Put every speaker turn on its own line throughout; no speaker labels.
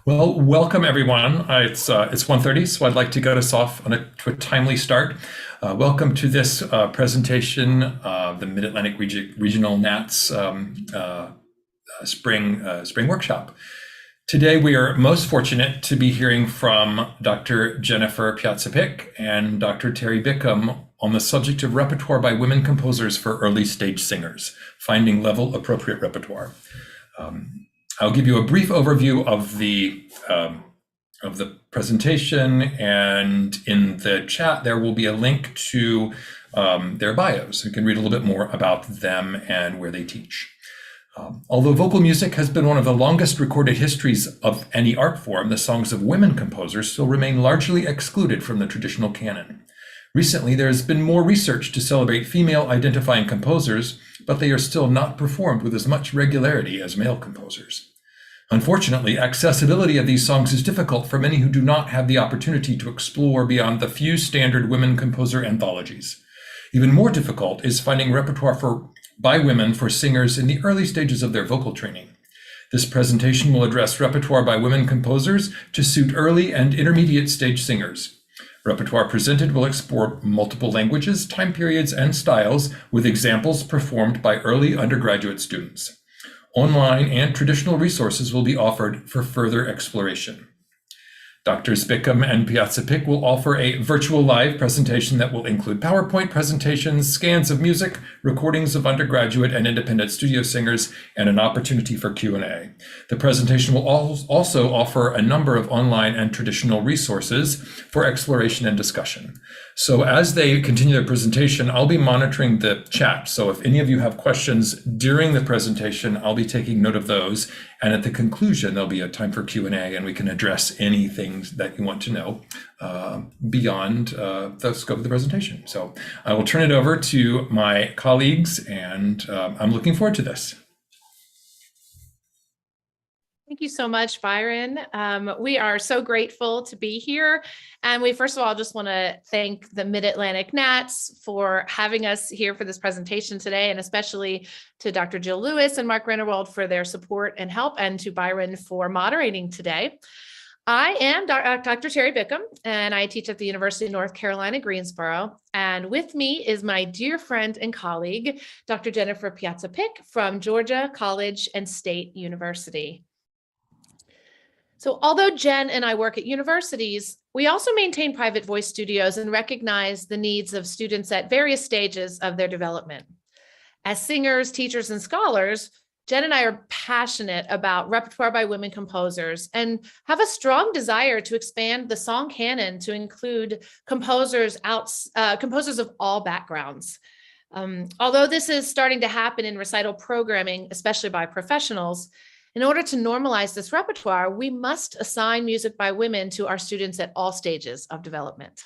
Well, welcome everyone. It's 1:30, so I'd like to get us off to a timely start. Welcome to this presentation of the Mid-Atlantic Regional NATS Spring Workshop. Today we are most fortunate to be hearing from Dr. Jennifer Piazza-Pick and Dr. Terry Bickham on the subject of repertoire by women composers for early stage singers, finding level appropriate repertoire. I'll give you a brief overview of the presentation, and in the chat there will be a link to their bios. You can read a little bit more about them and where they teach. Although vocal music has been one of the longest recorded histories of any art form, the songs of women composers still remain largely excluded from the traditional canon. Recently, there has been more research to celebrate female identifying composers, but they are still not performed with as much regularity as male composers. Unfortunately, accessibility of these songs is difficult for many who do not have the opportunity to explore beyond the few standard Women Composer Anthologies. Even more difficult is finding repertoire by women for singers in the early stages of their vocal training. This presentation will address repertoire by women composers to suit early and intermediate stage singers. Repertoire presented will explore multiple languages, time periods, and styles with examples performed by early undergraduate students. Online and traditional resources will be offered for further exploration. Drs. Bickham and Piazza-Pick will offer a virtual live presentation that will include PowerPoint presentations, scans of music, recordings of undergraduate and independent studio singers, and an opportunity for Q&A. The presentation will also offer a number of online and traditional resources for exploration and discussion. So as they continue their presentation, I'll be monitoring the chat. So if any of you have questions during the presentation, I'll be taking note of those. And at the conclusion, there'll be a time for Q&A, and we can address anything that you want to know beyond the scope of the presentation. So I will turn it over to my colleagues, and I'm looking forward to this.
Thank you so much, Byron. We are so grateful to be here. And we first of all just want to thank the Mid-Atlantic NATS for having us here for this presentation today, and especially to Dr. Jill Lewis and Mark Rennerwald for their support and help, and to Byron for moderating today. I am Dr. Terry Bickham, and I teach at the University of North Carolina, Greensboro. And with me is my dear friend and colleague, Dr. Jennifer Piazza-Pick from Georgia College and State University. So although Jen and I work at universities, we also maintain private voice studios and recognize the needs of students at various stages of their development. As singers, teachers, and scholars, Jen and I are passionate about repertoire by women composers and have a strong desire to expand the song canon to include composers of all backgrounds. Although this is starting to happen in recital programming, especially by professionals, in order to normalize this repertoire, we must assign music by women to our students at all stages of development.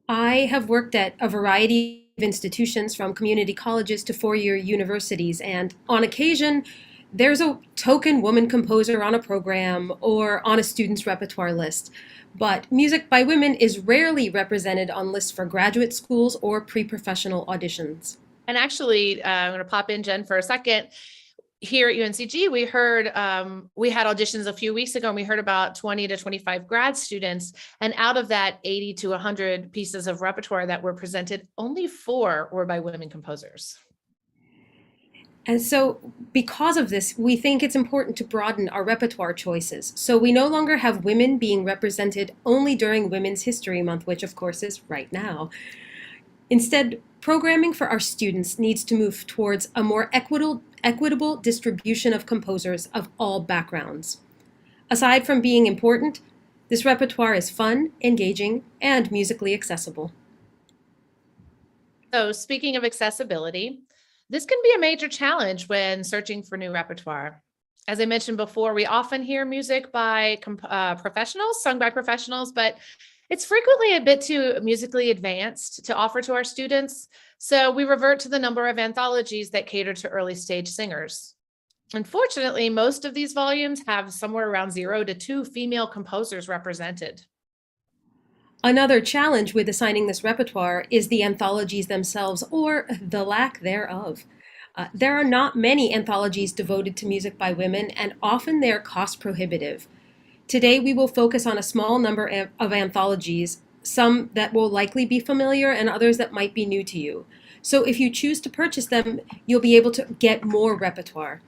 I have worked at a variety of institutions, from community colleges to four-year universities, and on occasion, there's a token woman composer on a program or on a student's repertoire list. But music by women is rarely represented on lists for graduate schools or pre-professional auditions.
And actually, I'm going to pop in, Jen, for a second. Here at UNCG, we had auditions a few weeks ago, and we heard about 20 to 25 grad students. And out of that 80 to 100 pieces of repertoire that were presented, only 4 were by women composers.
And so because of this, we think it's important to broaden our repertoire choices. So we no longer have women being represented only during Women's History Month, which of course is right now. Instead, programming for our students needs to move towards a more equitable distribution of composers of all backgrounds. Aside from being important, this repertoire is fun, engaging, and musically accessible.
So speaking of accessibility, this can be a major challenge when searching for new repertoire. As I mentioned before, we often hear music by professionals, sung by professionals, but it's frequently a bit too musically advanced to offer to our students, so we revert to the number of anthologies that cater to early stage singers. Unfortunately, most of these volumes have somewhere around 0 to 2 female composers represented.
Another challenge with assigning this repertoire is the anthologies themselves, or the lack thereof. There are not many anthologies devoted to music by women, and often they are cost prohibitive. Today, we will focus on a small number of anthologies, some that will likely be familiar and others that might be new to you. So if you choose to purchase them, you'll be able to get more repertoire.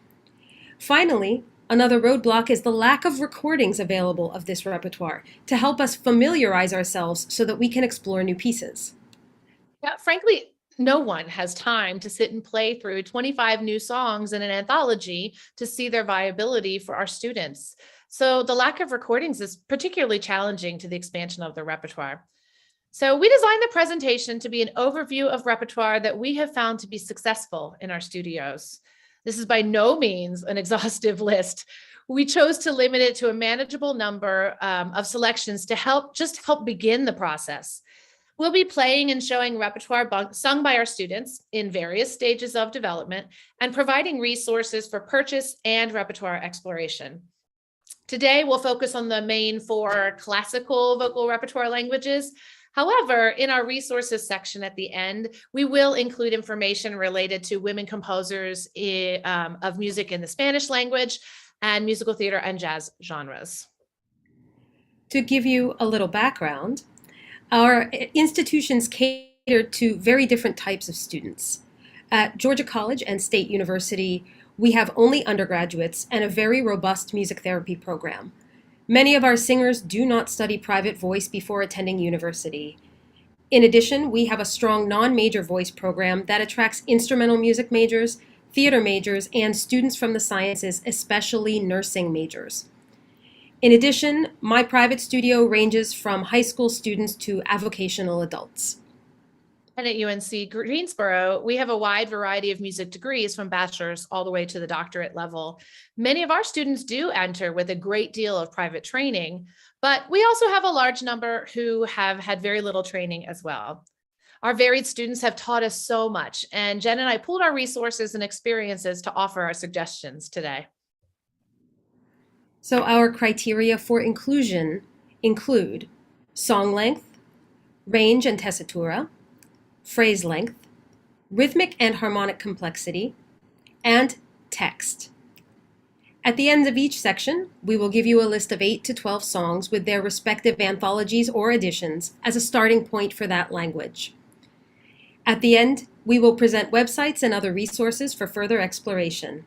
Finally, another roadblock is the lack of recordings available of this repertoire to help us familiarize ourselves so that we can explore new pieces.
Yeah, frankly, no one has time to sit and play through 25 new songs in an anthology to see their viability for our students. So the lack of recordings is particularly challenging to the expansion of the repertoire. So we designed the presentation to be an overview of repertoire that we have found to be successful in our studios. This is by no means an exhaustive list. We chose to limit it to a manageable number of selections to help begin the process. We'll be playing and showing repertoire sung by our students in various stages of development and providing resources for purchase and repertoire exploration. Today, we'll focus on the main 4 classical vocal repertoire languages. However, in our resources section at the end, we will include information related to women composers of music in the Spanish language and musical theater and jazz genres.
To give you a little background, our institutions cater to very different types of students. At Georgia College and State University, we have only undergraduates and a very robust music therapy program. Many of our singers do not study private voice before attending university. In addition, we have a strong non-major voice program that attracts instrumental music majors, theater majors, and students from the sciences, especially nursing majors. In addition, my private studio ranges from high school students to avocational adults.
And at UNC Greensboro, we have a wide variety of music degrees from bachelor's all the way to the doctorate level. Many of our students do enter with a great deal of private training, but we also have a large number who have had very little training as well. Our varied students have taught us so much, and Jen and I pooled our resources and experiences to offer our suggestions today.
So our criteria for inclusion include song length, range and tessitura, phrase length, rhythmic and harmonic complexity, and text. At the end of each section, we will give you a list of 8 to 12 songs with their respective anthologies or editions as a starting point for that language. At the end, we will present websites and other resources for further exploration.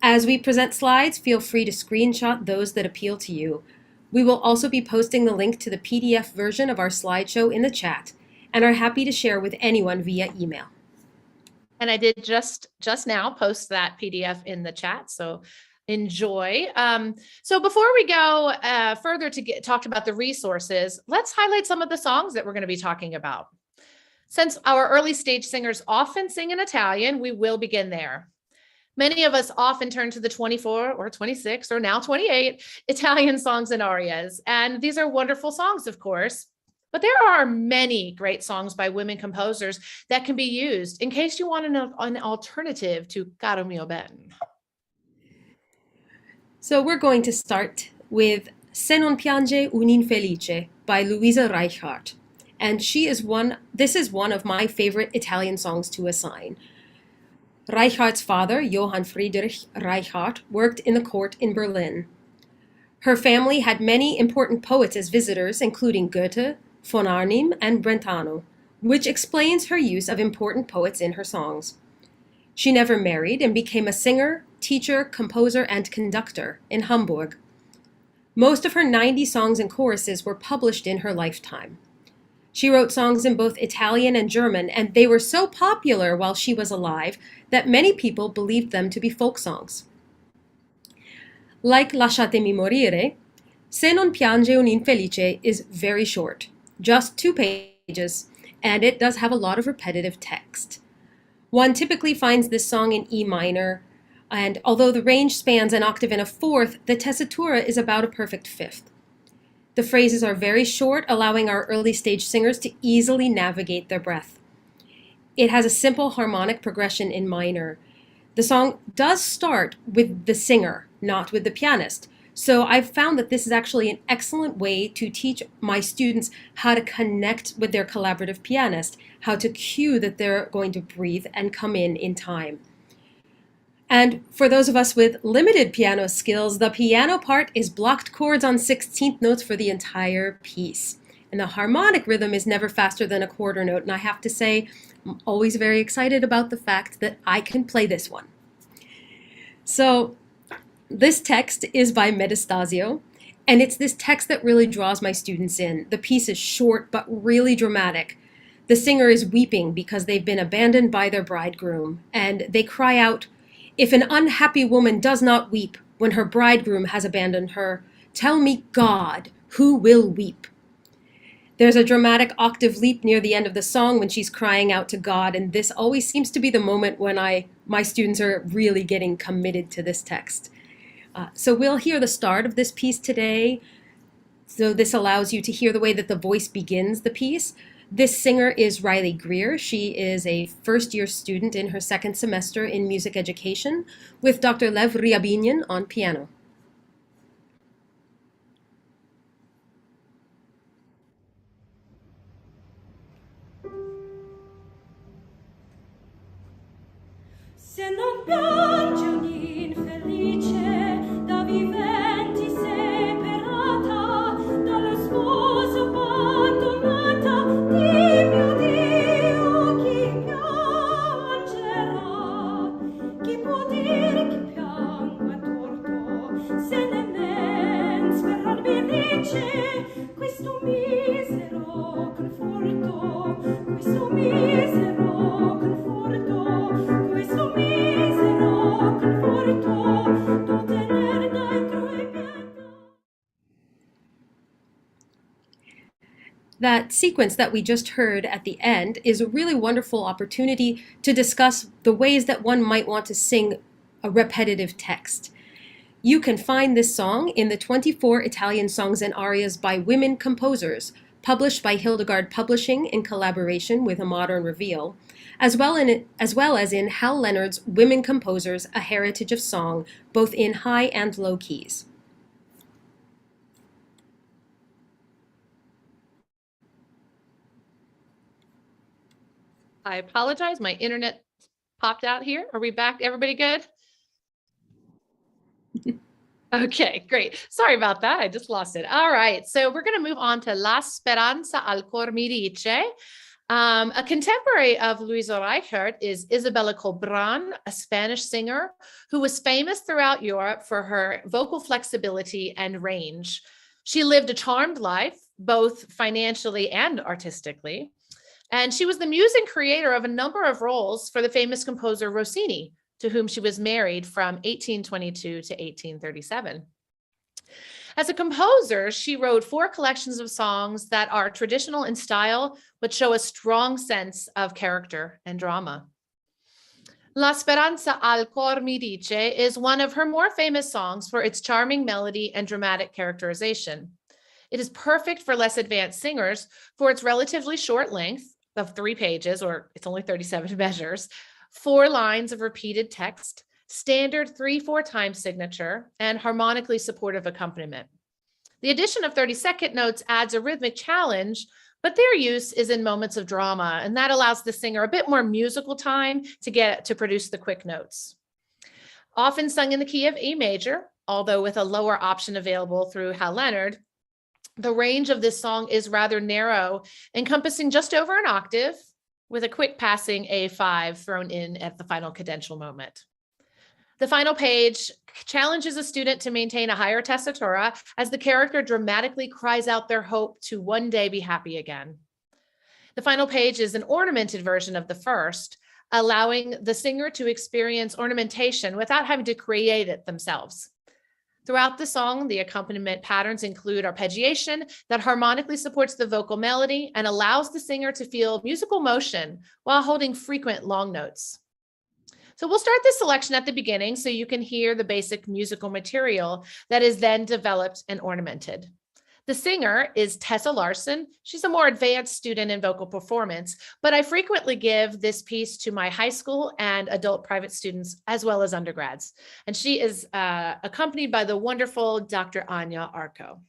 As we present slides, feel free to screenshot those that appeal to you. We will also be posting the link to the PDF version of our slideshow in the chat and are happy to share with anyone via email.
And I did just now post that PDF in the chat, so enjoy. So before we go further to talk about the resources, let's highlight some of the songs that we're going to be talking about. Since our early stage singers often sing in Italian, we will begin there. Many of us often turn to the 24 or 26 or now 28 Italian songs and arias, and these are wonderful songs, of course. But there are many great songs by women composers that can be used in case you want an alternative to Caro mio ben.
So we're going to start with Se non piange un infelice by Louisa Reichardt. And this is one of my favorite Italian songs to assign. Reichardt's father, Johann Friedrich Reichardt, worked in the court in Berlin. Her family had many important poets as visitors, including Goethe, von Arnim, and Brentano, which explains her use of important poets in her songs. She never married and became a singer, teacher, composer, and conductor in Hamburg. Most of her 90 songs and choruses were published in her lifetime. She wrote songs in both Italian and German, and they were so popular while she was alive that many people believed them to be folk songs. Like Lasciatemi morire, Se non piange un infelice is very short, just 2 pages, and it does have a lot of repetitive text. One typically finds this song in E minor, and although the range spans an octave and a fourth, the tessitura is about a perfect fifth. The phrases are very short, allowing our early stage singers to easily navigate their breath. It has a simple harmonic progression in minor. The song does start with the singer, not with the pianist. So I've found that this is actually an excellent way to teach my students how to connect with their collaborative pianist, how to cue that they're going to breathe and come in time. And for those of us with limited piano skills, the piano part is blocked chords on 16th notes for the entire piece. And the harmonic rhythm is never faster than a quarter note. And I have to say, I'm always very excited about the fact that I can play this one. So this text is by Metastasio, and it's this text that really draws my students in. The piece is short but really dramatic. The singer is weeping because they've been abandoned by their bridegroom, and they cry out, "If an unhappy woman does not weep when her bridegroom has abandoned her, tell me, God, who will weep?" There's a dramatic octave leap near the end of the song when she's crying out to God, and this always seems to be the moment when my students are really getting committed to this text. So we'll hear the start of this piece today. So this allows you to hear the way that the voice begins the piece. This singer is Riley Greer. She is a first-year student in her second semester in music education with Dr. Lev Ryabinin on piano.
Se non piangi un'infelice da viventi separata dallo sposo abbandonata, di mio Dio chi piangerà? Chi può dire che piango a torto se nemmen sperar mi dice questo misero conforto, questo misero conforto, questo misero conforto, tu tener dentro e pietà.
That sequence that we just heard at the end is a really wonderful opportunity to discuss the ways that one might want to sing a repetitive text. You can find this song in the 24 Italian Songs and Arias by Women Composers, published by Hildegard Publishing in collaboration with A Modern Reveal, as well as in Hal Leonard's Women Composers, A Heritage of Song, both in high and low keys.
I apologize. My internet popped out here. Are we back? Everybody good? Okay, great. Sorry about that. I just lost it. All right. So we're going to move on to La Speranza al cor mi dice. A contemporary of Louisa Reichert is Isabella Colbran, a Spanish singer who was famous throughout Europe for her vocal flexibility and range. She lived a charmed life, both financially and artistically. And she was the muse and creator of a number of roles for the famous composer Rossini, to whom she was married from 1822 to 1837. As a composer, she wrote 4 collections of songs that are traditional in style, but show a strong sense of character and drama. La Speranza al cor mi dice is one of her more famous songs for its charming melody and dramatic characterization. It is perfect for less advanced singers for its relatively short length of 3 pages, or it's only 37 measures, 4 lines of repeated text, standard 3/4 time signature, and harmonically supportive accompaniment. The addition of 30-second notes adds a rhythmic challenge, but their use is in moments of drama, and that allows the singer a bit more musical time to produce the quick notes. Often sung in the key of E major, although with a lower option available through Hal Leonard, the range of this song is rather narrow, encompassing just over an octave, with a quick passing A5 thrown in at the final cadential moment. The final page challenges a student to maintain a higher tessitura as the character dramatically cries out their hope to one day be happy again. The final page is an ornamented version of the first, allowing the singer to experience ornamentation without having to create it themselves. Throughout the song, the accompaniment patterns include arpeggiation that harmonically supports the vocal melody and allows the singer to feel musical motion while holding frequent long notes. So we'll start this selection at the beginning so you can hear the basic musical material that is then developed and ornamented. The singer is Tessa Larson. She's a more advanced student in vocal performance, but I frequently give this piece to my high school and adult private students, as well as undergrads. And she is accompanied by the wonderful Dr. Anya Arco.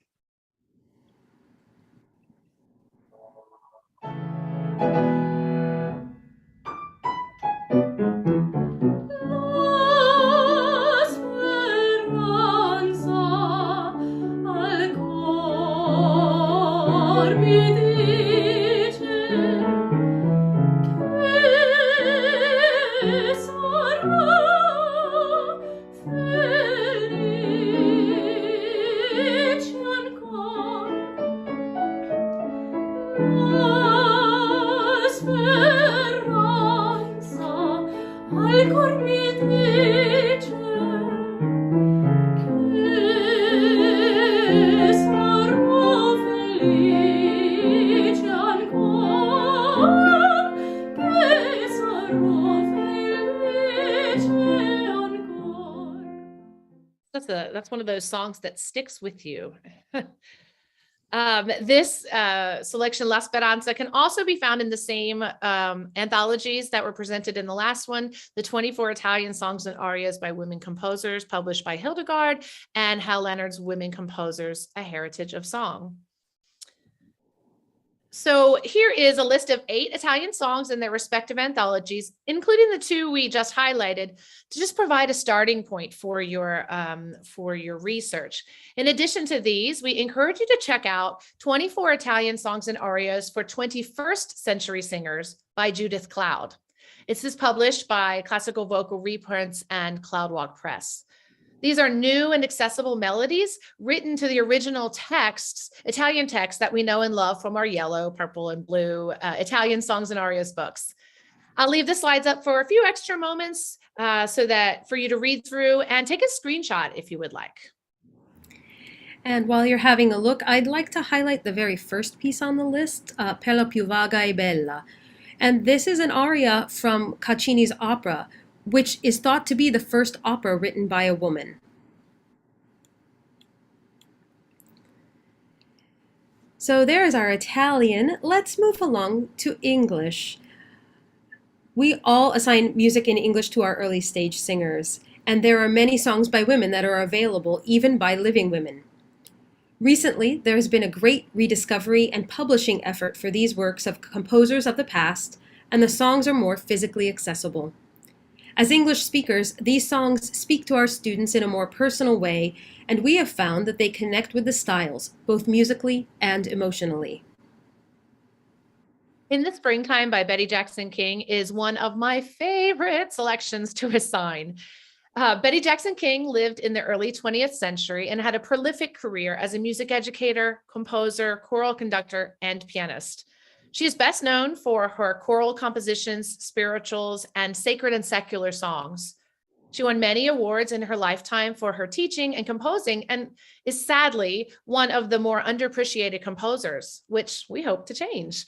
That's one of those songs that sticks with you. This selection, La Speranza, can also be found in the same anthologies that were presented in the last one, the 24 Italian Songs and Arias by Women Composers, published by Hildegard, and Hal Leonard's Women Composers, A Heritage of Song. So here is a list of 8 Italian songs in their respective anthologies, including the 2 we just highlighted, to just provide a starting point for your research. In addition to these, we encourage you to check out 24 Italian Songs and Arias for 21st Century Singers by Judith Cloud. This is published by Classical Vocal Reprints and Cloudwalk Press. These are new and accessible melodies written to the original texts, Italian texts that we know and love from our yellow, purple, and blue Italian Songs and Arias books. I'll leave the slides up for a few extra moments so that for you to read through and take a screenshot if you would like.
And while you're having a look, I'd like to highlight the very first piece on the list, Per la più vaga e bella. And this is an aria from Caccini's opera, which is thought to be the first opera written by a woman. So there's our Italian. Let's move along to English. We all assign music in English to our early stage singers, and there are many songs by women that are available even by living women. Recently, there has been a great rediscovery and publishing effort for these works of composers of the past, and the songs are more physically accessible. As English speakers, these songs speak to our students in a more personal way, and we have found that they connect with the styles, both musically and emotionally.
In the Springtime by Betty Jackson King is one of my favorite selections to assign. Betty Jackson King lived in the early 20th century and had a prolific career as a music educator, composer, choral conductor, and pianist. She is best known for her choral compositions, spirituals, and sacred and secular songs. She won many awards in her lifetime for her teaching and composing, and is sadly one of the more underappreciated composers, which we hope to change.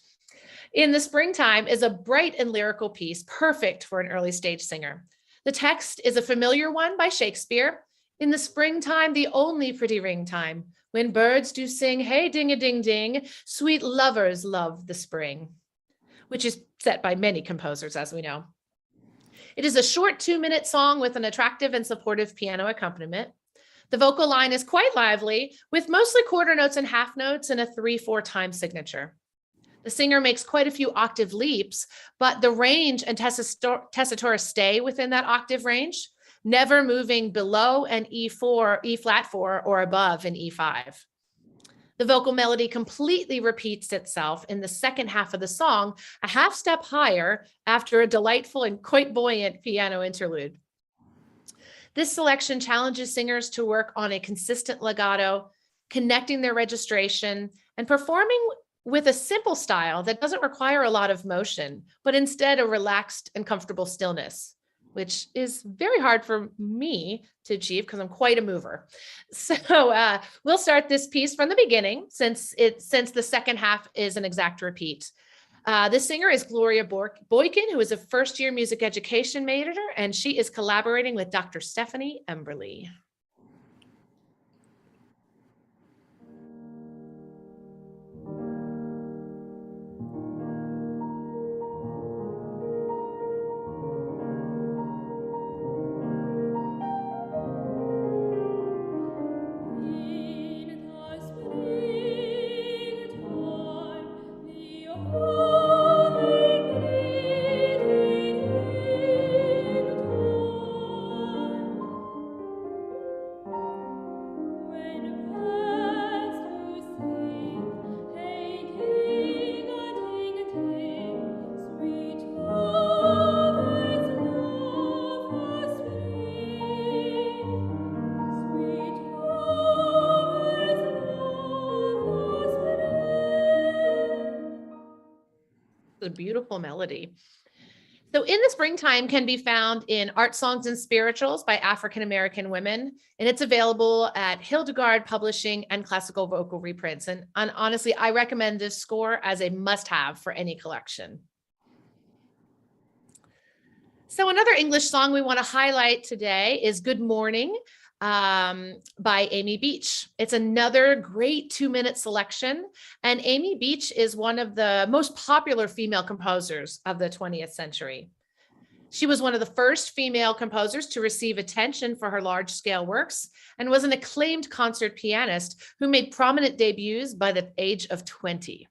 In the Springtime is a bright and lyrical piece, perfect for an early stage singer. The text is a familiar one by Shakespeare. In the springtime, the only pretty ring time, when birds do sing, hey, ding-a-ding-ding, sweet lovers love the spring, which is set by many composers, as we know. It is a short 2-minute song with an attractive and supportive piano accompaniment. The vocal line is quite lively, with mostly quarter notes and half notes and a 3/4 time signature. The singer makes quite a few octave leaps, but the range and tessitura stay within that octave range, never moving below an E4, E flat 4, or above an E5. The vocal melody completely repeats itself in the second half of the song, a half step higher after a delightful and quite buoyant piano interlude. This selection challenges singers to work on a consistent legato, connecting their registration, and performing with a simple style that doesn't require a lot of motion, but instead a relaxed and comfortable stillness, which is very hard for me to achieve because I'm quite a mover. So we'll start this piece from the beginning since the second half is an exact repeat. The singer is Gloria Boykin, who is a first-year music education major, and she is collaborating with Dr. Stephanie Emberley. A beautiful melody. So In the Springtime can be found in Art Songs and Spirituals by African-American Women, and it's available at Hildegard Publishing and Classical Vocal Reprints. And honestly, I recommend this score as a must-have for any collection. So another English song we want to highlight today is Good Morning by Amy Beach. It's another great 2-minute selection. And Amy Beach is one of the most popular female composers of the 20th century. She was one of the first female composers to receive attention for her large-scale works and was an acclaimed concert pianist who made prominent debuts by the age of 20.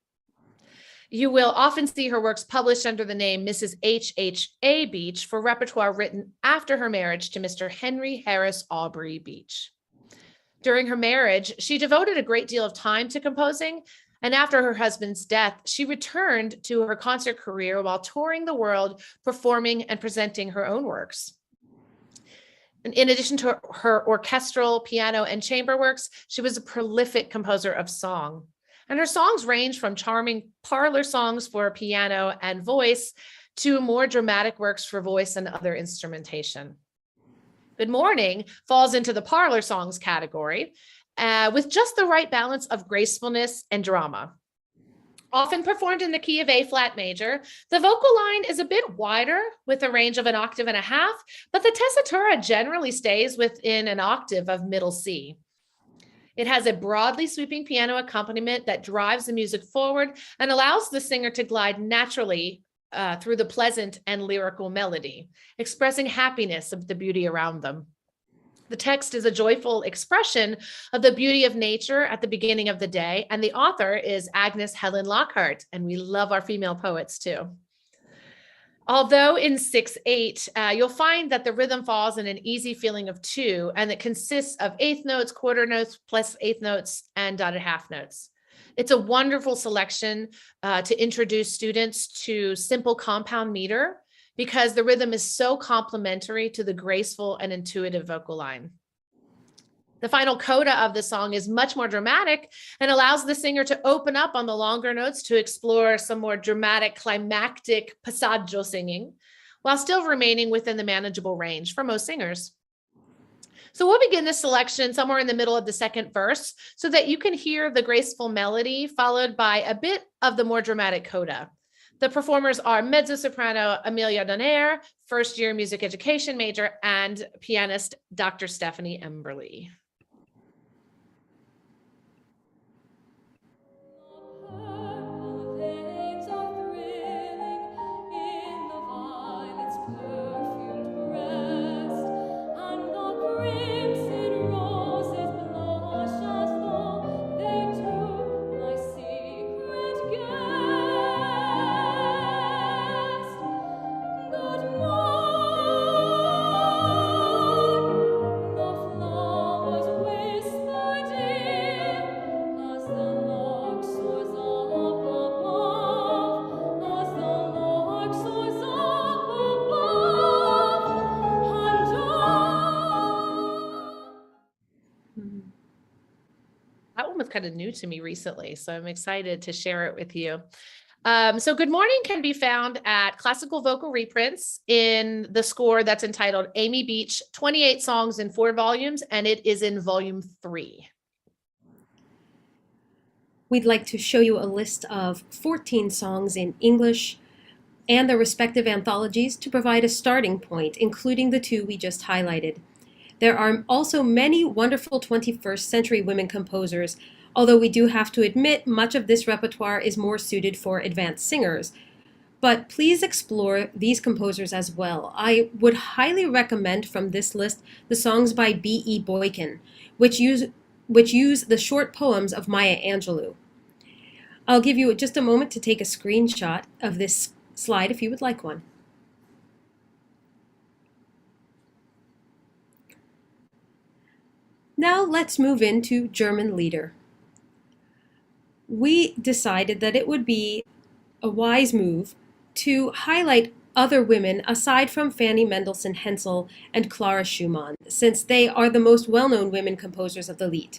You will often see her works published under the name Mrs. H.H.A. Beach for repertoire written after her marriage to Mr. Henry Harris Aubrey Beach. During her marriage, she devoted a great deal of time to composing, and after her husband's death, she returned to her concert career while touring the world, performing and presenting her own works. In addition to her orchestral, piano, and chamber works, she was a prolific composer of song. And her songs range from charming parlor songs for piano and voice to more dramatic works for voice and other instrumentation. Good Morning falls into the parlor songs category with just the right balance of gracefulness and drama. Often performed in the key of A flat major, the vocal line is a bit wider with a range of 1.5 octaves, but the tessitura generally stays within an octave of middle C. It has a broadly sweeping piano accompaniment that drives the music forward and allows the singer to glide naturally through the pleasant and lyrical melody, expressing happiness of the beauty around them. The text is a joyful expression of the beauty of nature at the beginning of the day, and the author is Agnes Helen Lockhart, and we love our female poets too. Although in 6/8, you'll find that the rhythm falls in an easy feeling of 2, and it consists of eighth notes, quarter notes, plus eighth notes, and dotted half notes. It's a wonderful selection to introduce students to simple compound meter because the rhythm is so complementary to the graceful and intuitive vocal line. The final coda of the song is much more dramatic and allows the singer to open up on the longer notes to explore some more dramatic, climactic passaggio singing, while still remaining within the manageable range for most singers. So we'll begin this selection somewhere in the middle of the second verse so that you can hear the graceful melody followed by a bit of the more dramatic coda. The performers are mezzo-soprano Amelia Donner, first-year music education major, and pianist Dr. Stephanie Emberley. Kind of new to me recently, so I'm excited to share it with you. So Good Morning can be found at Classical Vocal Reprints in the score that's entitled Amy Beach, 28 songs in 4 volumes, and it is in volume 3.
We'd like to show you a list of 14 songs in English and their respective anthologies to provide a starting point, including the 2 we just highlighted. There are also many wonderful 21st century women composers, although we do have to admit much of this repertoire is more suited for advanced singers. But please explore these composers as well. I would highly recommend from this list the songs by B.E. Boykin, which use the short poems of Maya Angelou. I'll give you just a moment to take a screenshot of this slide if you would like one. Now let's move into German Lieder. We decided that it would be a wise move to highlight other women aside from Fanny Mendelssohn Hensel and Clara Schumann, since they are the most well-known women composers of the Lied.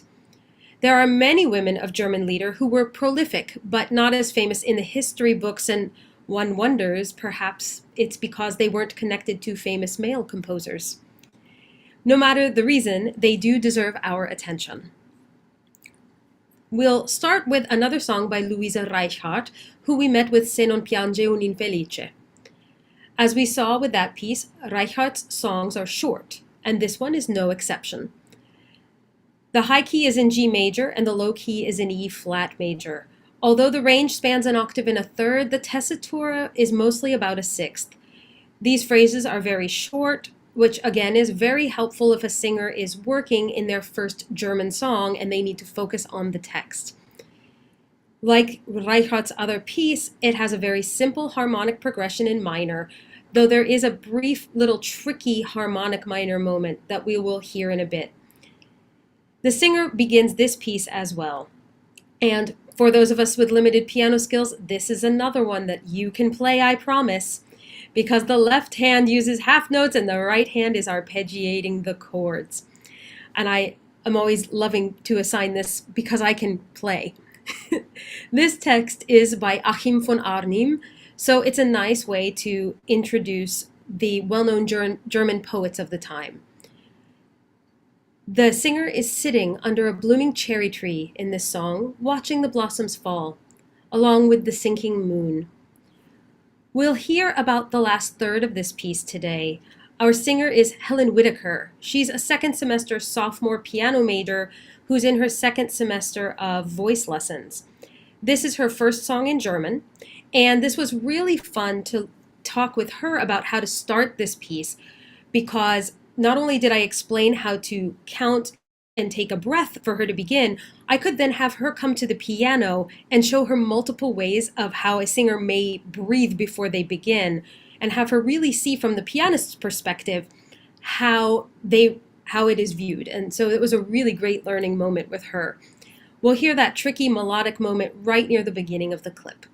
There are many women of German Lieder who were prolific, but not as famous in the history books, and one wonders perhaps it's because they weren't connected to famous male composers. No matter the reason, they do deserve our attention. We'll start with another song by Louisa Reichardt, who we met with Se non piange un infelice. As we saw with that piece, Reichardt's songs are short, and this one is no exception. The high key is in G major and the low key is in E flat major. Although the range spans an octave and a third, the tessitura is mostly about a sixth. These phrases are very short, which again is very helpful if a singer is working in their first German song and they need to focus on the text. Like Reichart's other piece, it has a very simple harmonic progression in minor, though there is a brief little tricky harmonic minor moment that we will hear in a bit. The singer begins this piece as well. And for those of us with limited piano skills, this is another one that you can play, I promise, because the left hand uses half notes and the right hand is arpeggiating the chords. And I am always loving to assign this because I can play. This text is by Achim von Arnim, so it's a nice way to introduce the well-known German poets of the time. The singer is sitting under a blooming cherry tree in this song, watching the blossoms fall, along with the sinking moon. We'll hear about the last third of this piece today. Our singer is Helen Whitaker. She's a second semester sophomore piano major who's in her second semester of voice lessons. This is her first song in German, and this was really fun to talk with her about how to start this piece, because not only did I explain how to count and take a breath for her to begin, I could then have her come to the piano and show her multiple ways of how a singer may breathe before they begin, and have her really see from the pianist's perspective how it is viewed. And so it was a really great learning moment with her. We'll hear that tricky melodic moment right near the beginning of the clip.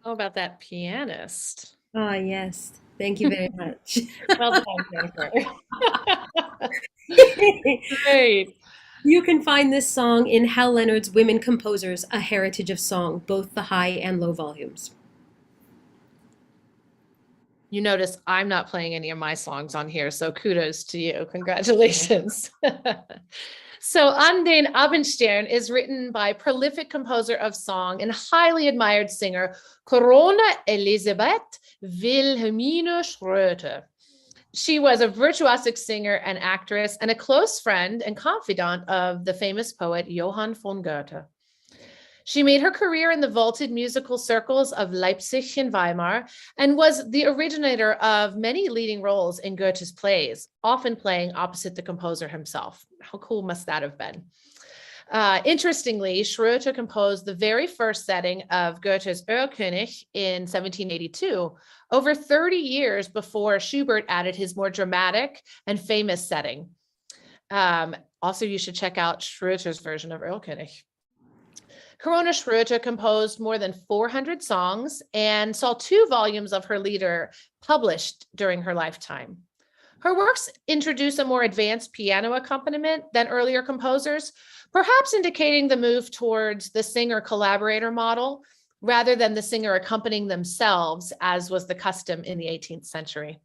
How about that pianist?
Ah, yes. Thank you very much.
Well done, Jennifer. Great.
You can find this song in Hal Leonard's Women Composers, A Heritage of Song, both the high and low volumes.
You notice I'm not playing any of my songs on here, so kudos to you. Congratulations. So An den Abendstern is written by prolific composer of song and highly admired singer Corona Elisabeth Wilhelmine Schröter. She was a virtuosic singer and actress and a close friend and confidant of the famous poet Johann von Goethe. She made her career in the vaulted musical circles of Leipzig and Weimar and was the originator of many leading roles in Goethe's plays, often playing opposite the composer himself. How cool must that have been? Interestingly, Schröter composed the very first setting of Goethe's Erlkönig in 1782, over 30 years before Schubert added his more dramatic and famous setting. Also, you should check out Schröter's version of Erlkönig. Corona Schröter composed more than 400 songs and saw 2 volumes of her lieder published during her lifetime. Her works introduce a more advanced piano accompaniment than earlier composers, perhaps indicating the move towards the singer-collaborator model rather than the singer accompanying themselves, as was the custom in the 18th century.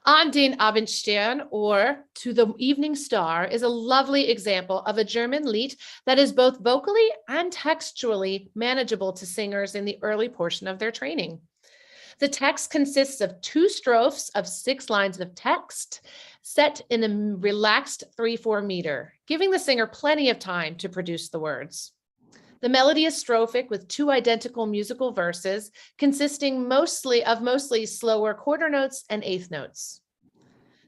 An den Abendstern, or To the Evening Star, is a lovely example of a German lied that is both vocally and textually manageable to singers in the early portion of their training. The text consists of 2 strophes of 6 lines of text set in a relaxed 3/4 meter, giving the singer plenty of time to produce the words. The melody is strophic with 2 identical musical verses consisting mostly slower quarter notes and eighth notes.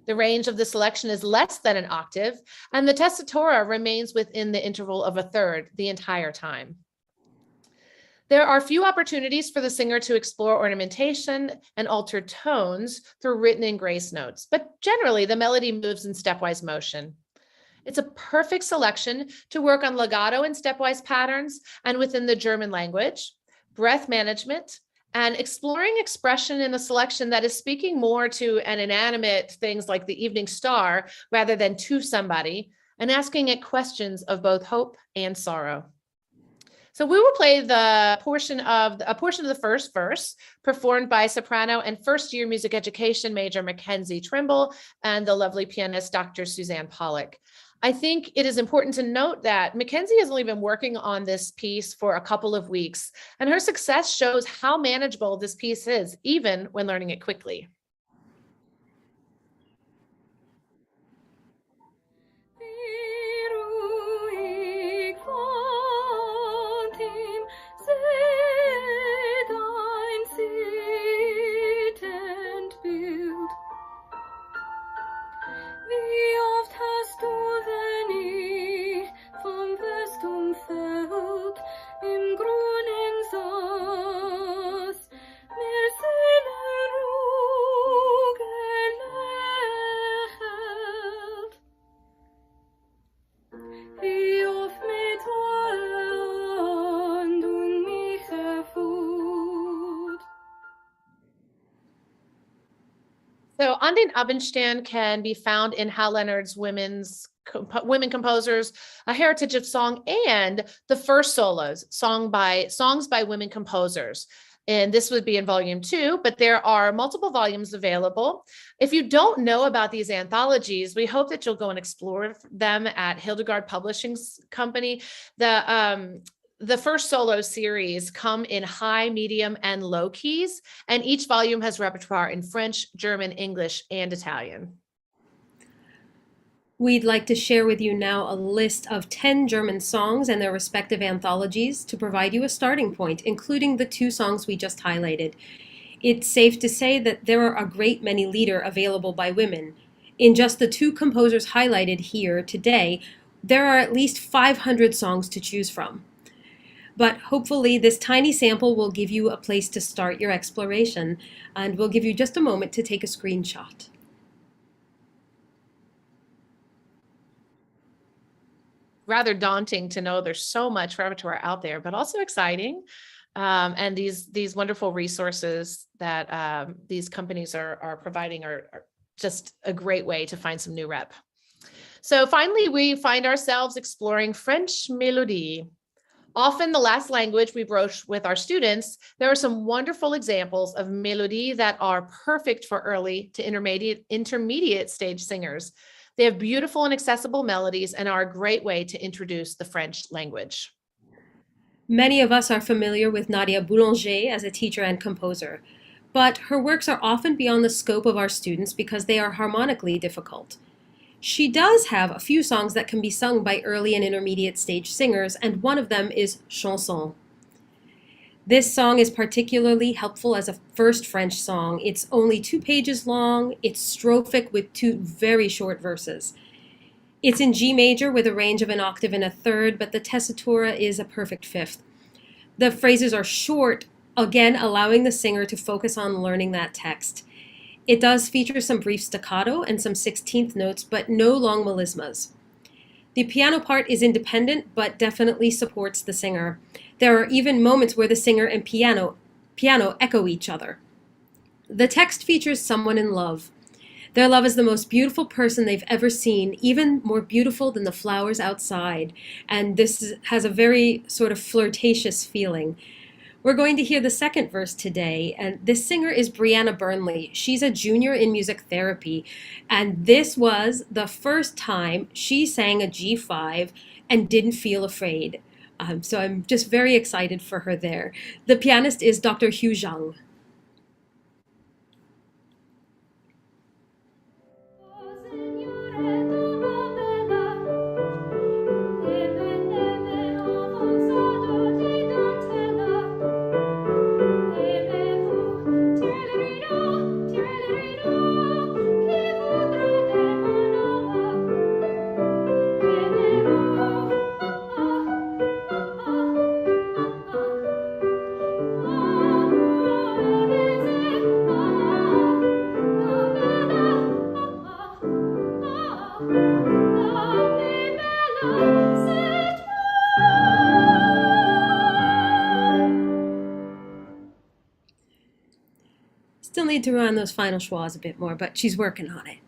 The range of the selection is less than an octave, and the tessitura remains within the interval of a third the entire time. There are few opportunities for the singer to explore ornamentation and alter tones through written and grace notes, but generally the melody moves in stepwise motion. It's a perfect selection to work on legato and stepwise patterns and within the German language, breath management, and exploring expression in a selection that is speaking more to an inanimate things like the evening star rather than to somebody, and asking it questions of both hope and sorrow. So we will play a portion of the first verse performed by soprano and first-year music education major Mackenzie Trimble and the lovely pianist Dr. Suzanne Pollock. I think it is important to note that Mackenzie has only been working on this piece for a couple of weeks, and her success shows how manageable this piece is, even when learning it quickly. So An den Abendstern can be found in Hal Leonard's Women Composers, A Heritage of Song, and the first solos, songs by women composers. And this would be in volume 2, but there are multiple volumes available. If you don't know about these anthologies, we hope that you'll go and explore them at Hildegard Publishing Company. The first solo series come in high, medium, and low keys, and each volume has repertoire in French, German, English, and Italian.
We'd like to share with you now a list of 10 German songs and their respective anthologies to provide you a starting point, including the 2 songs we just highlighted. It's safe to say that there are a great many lieder available by women. In just the 2 composers highlighted here today, there are at least 500 songs to choose from. But hopefully this tiny sample will give you a place to start your exploration, and we'll give you just a moment to take a screenshot.
Rather daunting to know there's so much repertoire out there, but also exciting. And these wonderful resources that these companies are providing are just a great way to find some new rep. So finally, we find ourselves exploring French mélodies. Often the last language we broach with our students, there are some wonderful examples of mélodies that are perfect for early to intermediate stage singers. They have beautiful and accessible melodies and are a great way to introduce the French language.
Many of us are familiar with Nadia Boulanger as a teacher and composer, but her works are often beyond the scope of our students because they are harmonically difficult. She does have a few songs that can be sung by early and intermediate stage singers, and one of them is Chanson. This song is particularly helpful as a first French song. It's only 2 pages long, it's strophic with 2 very short verses. It's in G major with a range of an octave and a third, but the tessitura is a perfect 5th. The phrases are short, again allowing the singer to focus on learning that text. It does feature some brief staccato and some 16th notes, but no long melismas. The piano part is independent, but definitely supports the singer. There are even moments where the singer and piano echo each other. The text features someone in love. Their love is the most beautiful person they've ever seen, even more beautiful than the flowers outside. And this has a very sort of flirtatious feeling. We're going to hear the second verse today, and this singer is Brianna Burnley. She's a junior in music therapy, and this was the first time she sang a G5 and didn't feel afraid. So I'm just very excited for her there. The pianist is Dr. Hugh Zhang.
Oh
need to run those final schwas a bit more, but she's working on it.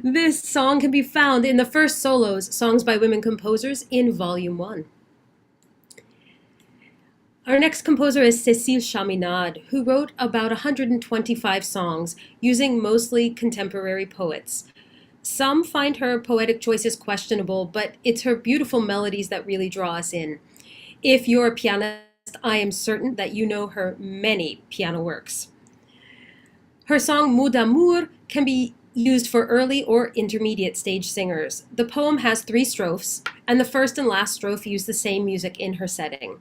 This song can be found in the first solos, Songs by Women Composers, in Volume 1. Our next composer is Cécile Chaminade, who wrote about 125 songs using mostly contemporary poets. Some find her poetic choices questionable, but it's her beautiful melodies that really draw us in. If you're a pianist, I am certain that you know her many piano works. Her song Mot d'amour can be used for early or intermediate stage singers. The poem has 3 strophes, and the first and last strophe use the same music in her setting.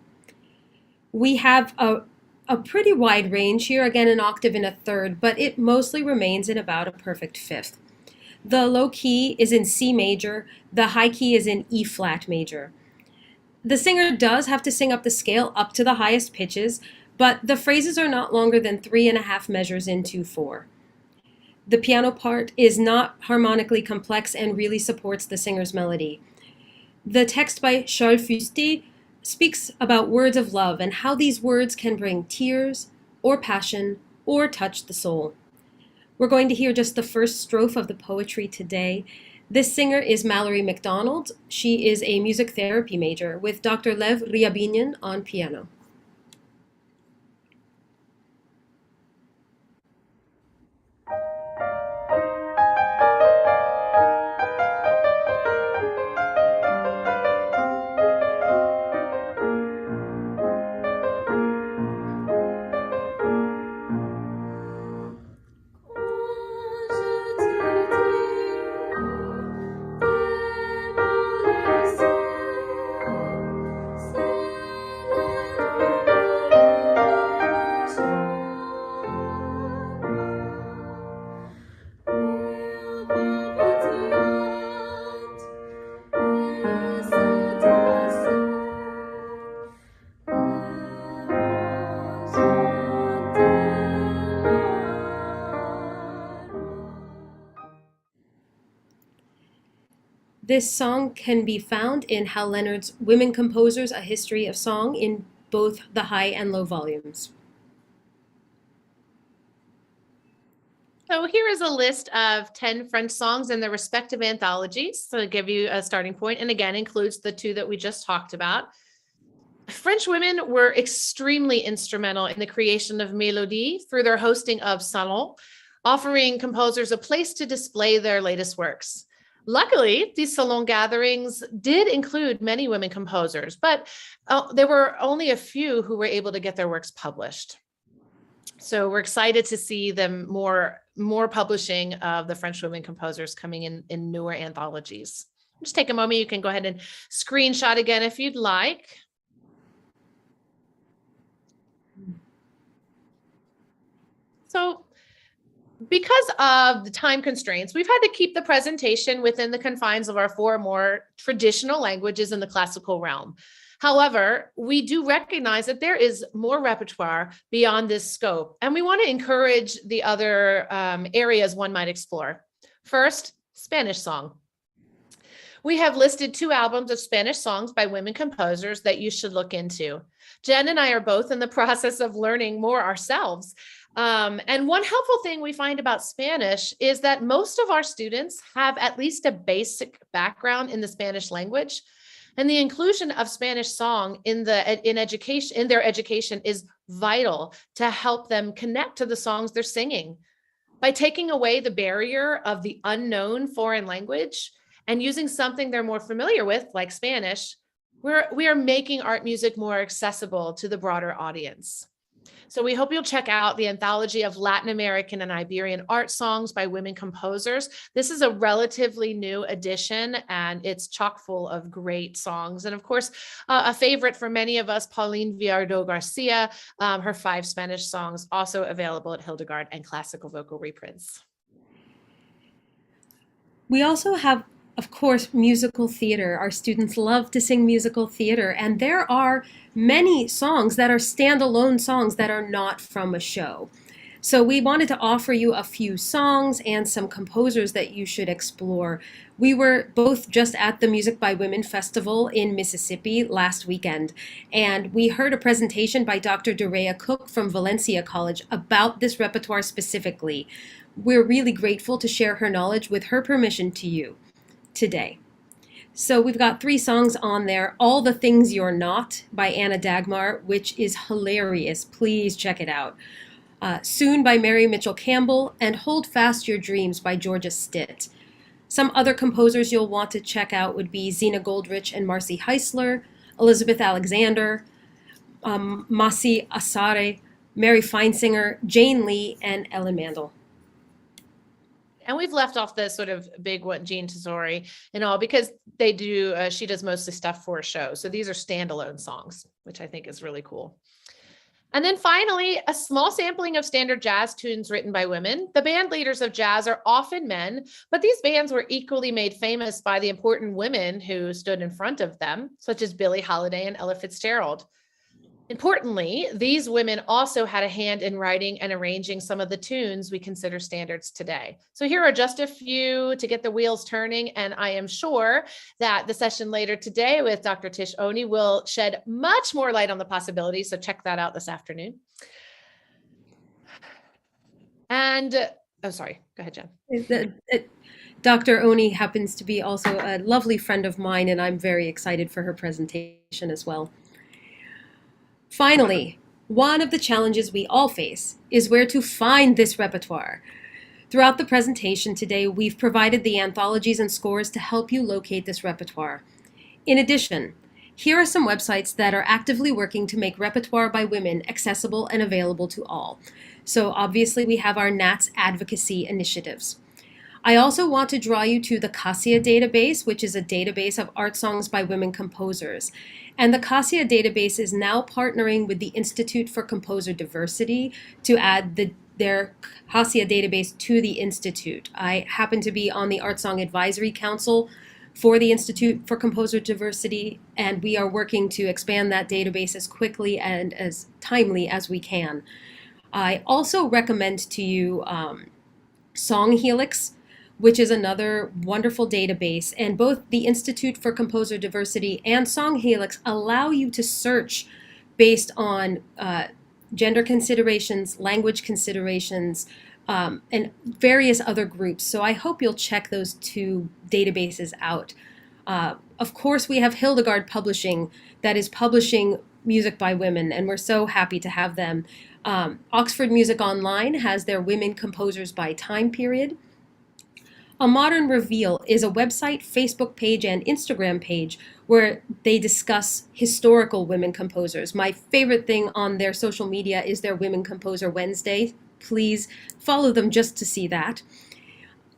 We have a pretty wide range here, again an octave in a third, but it mostly remains in about a perfect fifth. The low key is in C major, the high key is in E flat major. The singer does have to sing up the scale up to the highest pitches, but the phrases are not longer than 3.5 measures in 2/4. The piano part is not harmonically complex and really supports the singer's melody. The text by Charles Fusté speaks about words of love and how these words can bring tears or passion or touch the soul. We're going to hear just the first strophe of the poetry today. This singer is Mallory MacDonald. She is a music therapy major with Dr. Lev Ryabinin on piano. This song can be found in Hal Leonard's Women Composers, A History of Song in both the high and low volumes.
So here is a list of 10 French songs in their respective anthologies, so to give you a starting point, and again includes the 2 that we just talked about. French women were extremely instrumental in the creation of mélodies through their hosting of salons, offering composers a place to display their latest works. Luckily, these salon gatherings did include many women composers, but there were only a few who were able to get their works published. So we're excited to see them more publishing of the French women composers coming in newer anthologies. Just take a moment. You can go ahead and screenshot again if you'd like. So because of the time constraints, we've had to keep the presentation within the confines of our 4 more traditional languages in the classical realm. However, we do recognize that there is more repertoire beyond this scope, and we want to encourage the other areas one might explore. First, Spanish song. We have listed 2 albums of Spanish songs by women composers that you should look into. Jen and I are both in the process of learning more ourselves. And one helpful thing we find about Spanish is that most of our students have at least a basic background in the Spanish language. And the inclusion of Spanish song in their education is vital to help them connect to the songs they're singing. By taking away the barrier of the unknown foreign language and using something they're more familiar with, like Spanish, we are making art music more accessible to the broader audience. So we hope you'll check out the anthology of Latin American and Iberian art songs by women composers. This is a relatively new edition, and it's chock full of great songs. And of course, a favorite for many of us, Pauline Viardot Garcia, her 5 Spanish songs, also available at Hildegard and Classical Vocal Reprints.
We also have, of course, musical theater. Our students love to sing musical theater, and there are many songs that are standalone songs that are not from a show. So we wanted to offer you a few songs and some composers that you should explore. We were both just at the Music by Women Festival in Mississippi last weekend, and we heard a presentation by Dr. Dorea Cook from Valencia College about this repertoire specifically. We're really grateful to share her knowledge with her permission to you today. So we've got 3 songs on there. All the Things You're Not by Anna Dagmar, which is hilarious. Please check it out. Soon by Mary Mitchell Campbell, and Hold Fast Your Dreams by Georgia Stitt. Some other composers you'll want to check out would be Zena Goldrich and Marcy Heisler, Elizabeth Alexander, Masi Asare, Mary Feinsinger, Jane Lee, and Ellen Mandel.
And we've left off the sort of big one, Jean Tesori and all, because they do, she does mostly stuff for a show. So these are standalone songs, which I think is really cool. And then finally, a small sampling of standard jazz tunes written by women. The band leaders of jazz are often men, but these bands were equally made famous by the important women who stood in front of them, such as Billie Holiday and Ella Fitzgerald. Importantly, these women also had a hand in writing and arranging some of the tunes we consider standards today. So here are just a few to get the wheels turning, and I am sure that the session later today with Dr. Tish Oni will shed much more light on the possibilities, so check that out this afternoon. And, oh, sorry, go ahead, Jen.
Dr. Oni happens to be also a lovely friend of mine, and I'm very excited for her presentation as well. Finally, one of the challenges we all face is where to find this repertoire. Throughout the presentation today, we've provided the anthologies and scores to help you locate this repertoire. In addition, here are some websites that are actively working to make repertoire by women accessible and available to all. So obviously we have our NATS advocacy initiatives. I also want to draw you to the CASIA database, which is a database of art songs by women composers. And the CASIA database is now partnering with the Institute for Composer Diversity to add their CASIA database to the Institute. I happen to be on the Art Song Advisory Council for the Institute for Composer Diversity, and we are working to expand that database as quickly and as timely as we can. I also recommend to you Song Helix, which is another wonderful database. And both the Institute for Composer Diversity and Song Helix allow you to search based on gender considerations, language considerations, and various other groups. So I hope you'll check those 2 databases out. Of course, we have Hildegard Publishing that is publishing music by women, and we're so happy to have them. Oxford Music Online has their Women Composers by Time period. A Modern Reveal is a website, Facebook page, and Instagram page where they discuss historical women composers. My favorite thing on their social media is their Women Composer Wednesday. Please follow them just to see that.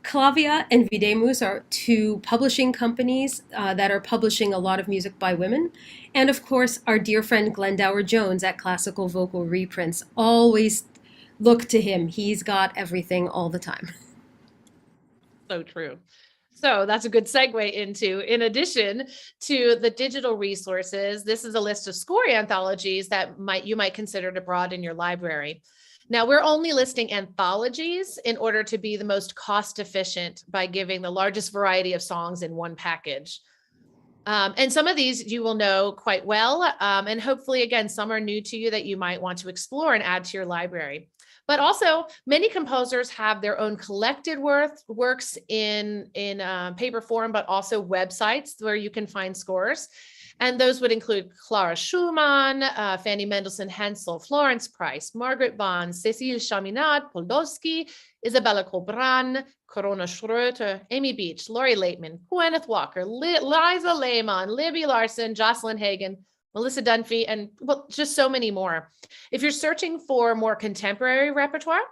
Clavia and Videmus are 2 publishing companies that are publishing a lot of music by women. And of course, our dear friend Glendower Jones at Classical Vocal Reprints. Always look to him. He's got everything all the time.
So true. So that's a good segue into, in addition to the digital resources, this is a list of score anthologies that you might consider to broaden your library. Now, we're only listing anthologies in order to be the most cost efficient by giving the largest variety of songs in one package. And some of these you will know quite well. And hopefully, again, some are new to you that you might want to explore and add to your library. But also, many composers have their own collected works in paper form, but also websites where you can find scores. And those would include Clara Schumann, Fanny Mendelssohn Hensel, Florence Price, Margaret Bond, Cécile Chaminade, Podolsky, Isabella Colbran, Corona Schröter, Amy Beach, Laurie Laitman, Gwyneth Walker, Liza Lehmann, Libby Larson, Jocelyn Hagen, Melissa Dunphy, and well, just so many more. If you're searching for more contemporary repertoire,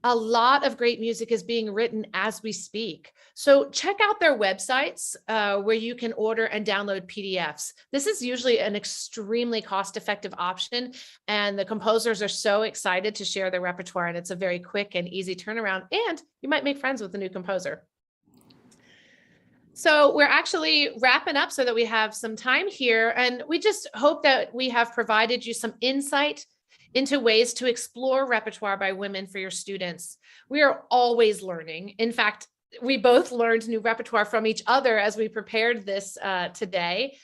a lot of great music is being written as we speak. So check out their websites where you can order and download PDFs. This is usually an extremely cost-effective option, and the composers are so excited to share their repertoire, and it's a very quick and easy turnaround, and you might make friends with a new composer. So we're actually wrapping up so that we have some time here, and we just hope that we have provided you some insight into ways to explore repertoire by women for your students. We are always learning. In fact, we both learned new repertoire from each other as we prepared this today.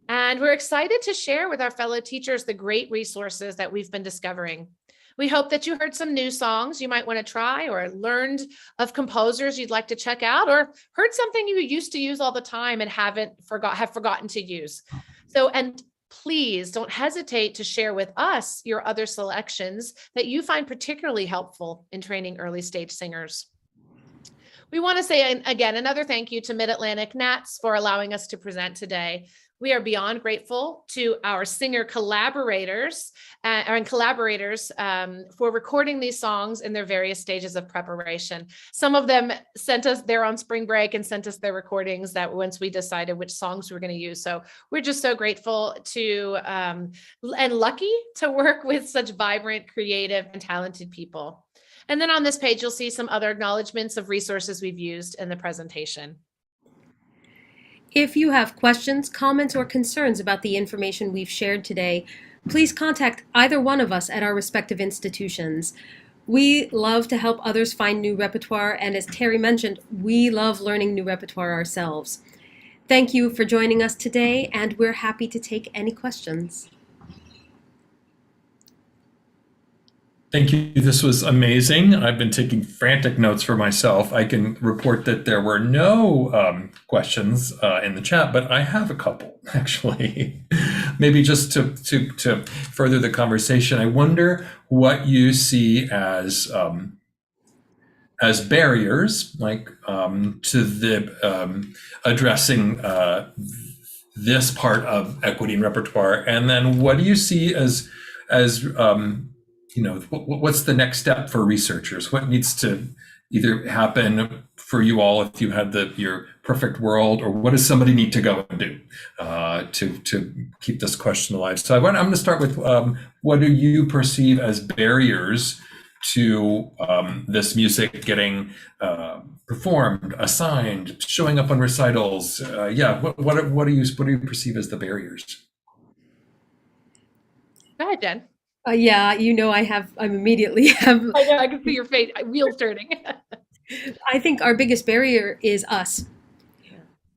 And we're excited to share with our fellow teachers the great resources that we've been discovering. We hope that you heard some new songs you might want to try, or learned of composers you'd like to check out, or heard something you used to use all the time and have forgotten to use. So, and please don't hesitate to share with us your other selections that you find particularly helpful in training early stage singers. We want to say again another thank you to Mid-Atlantic NATS for allowing us to present today. We are beyond grateful to our singer collaborators for recording these songs in their various stages of preparation. Some of them they're on spring break and sent us their recordings that once we decided which songs we were going to use. So we're just so grateful to and lucky to work with such vibrant, creative, and talented people. And then on this page, you'll see some other acknowledgements of resources we've used in the presentation.
If you have questions, comments, or concerns about the information we've shared today, please contact either one of us at our respective institutions. We love to help others find new repertoire, and as Terry mentioned, we love learning new repertoire ourselves. Thank you for joining us today, and we're happy to take any questions.
Thank you. This was amazing. I've been taking frantic notes for myself. I can report that there were no questions in the chat, but I have a couple, actually. Maybe just to further the conversation, I wonder what you see as barriers, like to the addressing this part of equity and repertoire, and then what do you see as what's the next step for researchers? What needs to either happen for you all if you had your perfect world, or what does somebody need to go and do to keep this question alive? So I'm going to start with what do you perceive as barriers to this music getting performed, assigned, showing up on recitals? What do you perceive as the barriers?
Go ahead, Jen.
Yeah, I'm immediately have.
I know, I can see your face, wheels turning.
I think our biggest barrier is us,